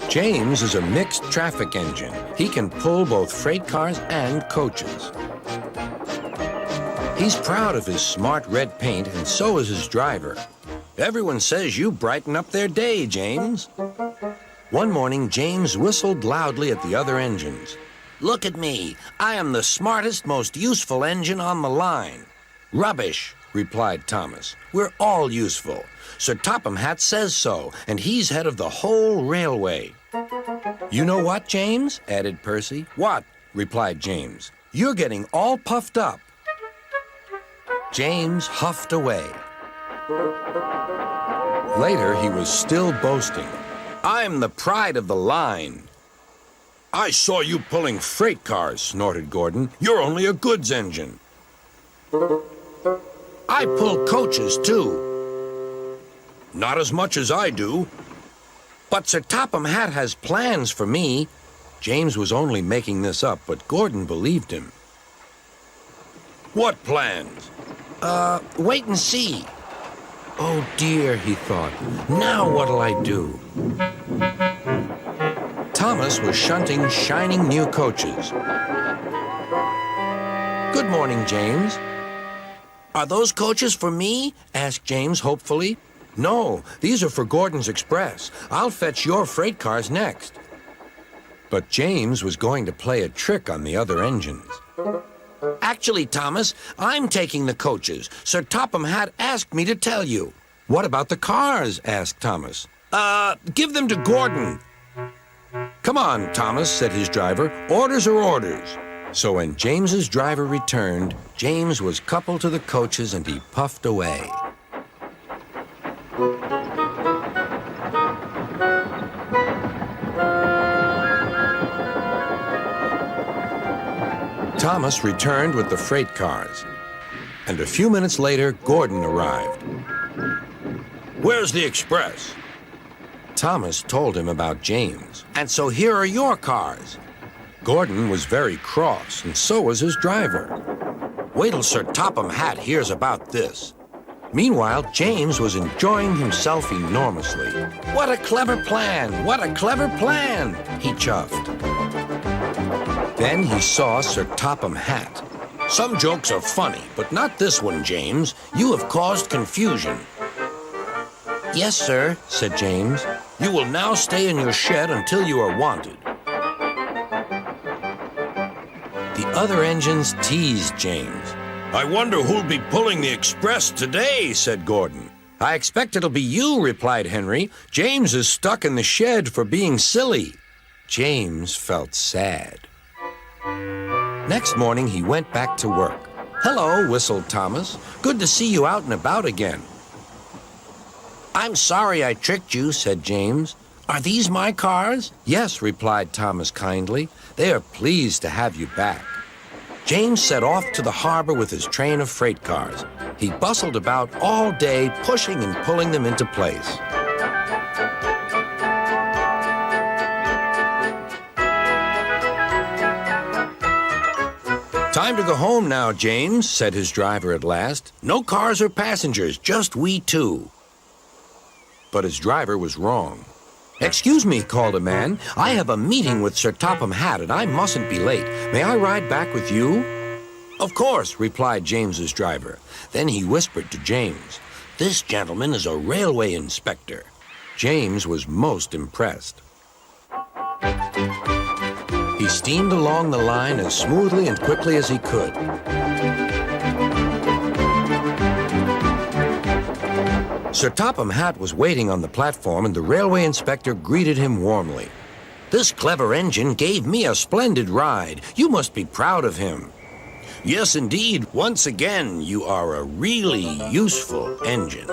James is a mixed traffic engine. He can pull both freight cars and coaches. He's proud of his smart red paint, and so is his driver. Everyone says you brighten up their day, James. One morning, James whistled loudly at the other engines. Look at me. I am the smartest, most useful engine on the line. Rubbish, replied Thomas. We're all useful. Sir Topham Hatt says so, and he's head of the whole railway. You know what, James? Added Percy. What? Replied James. You're getting all puffed up. James huffed away. Later, he was still boasting. I'm the pride of the line. I saw you pulling freight cars, snorted Gordon. You're only a goods engine. I pull coaches, too. Not as much as I do. But Sir Topham Hatt has plans for me. James was only making this up, but Gordon believed him. What plans? Wait and see. Oh dear, he thought. Now what'll I do? Thomas was shunting shining new coaches. Good morning, James. Are those coaches for me? Asked James hopefully. No, these are for Gordon's Express. I'll fetch your freight cars next. But James was going to play a trick on the other engines. Actually, Thomas, I'm taking the coaches. Sir Topham Hatt asked me to tell you. What about the cars? Asked Thomas. Give them to Gordon. Come on, Thomas, said his driver. Orders are orders. So when James's driver returned, James was coupled to the coaches and he puffed away. Thomas returned with the freight cars, and a few minutes later, Gordon arrived. Where's the express? Thomas told him about James, and so here are your cars. Gordon was very cross, and so was his driver. Wait till Sir Topham Hatt hears about this. Meanwhile, James was enjoying himself enormously. What a clever plan! What a clever plan! He chuffed. Then he saw Sir Topham Hatt. Some jokes are funny, but not this one, James. You have caused confusion. Yes, sir, said James. You will now stay in your shed until you are wanted. The other engines teased James. I wonder who'll be pulling the express today, said Gordon. I expect it'll be you, replied Henry. James is stuck in the shed for being silly. James felt sad. Next morning, he went back to work. Hello, whistled Thomas. Good to see you out and about again. I'm sorry I tricked you, said James. Are these my cars? Yes, replied Thomas kindly. They are pleased to have you back. James set off to the harbor with his train of freight cars. He bustled about all day, pushing and pulling them into place. Time to go home now, James, said his driver at last. No cars or passengers, just we two. But his driver was wrong. Excuse me, called a man. I have a meeting with Sir Topham Hatt, and I mustn't be late. May I ride back with you? Of course, replied James's driver. Then he whispered to James, This gentleman is a railway inspector. James was most impressed. He steamed along the line as smoothly and quickly as he could. Sir Topham Hatt was waiting on the platform, and the railway inspector greeted him warmly. This clever engine gave me a splendid ride. You must be proud of him. Yes, indeed. Once again, you are a really useful engine.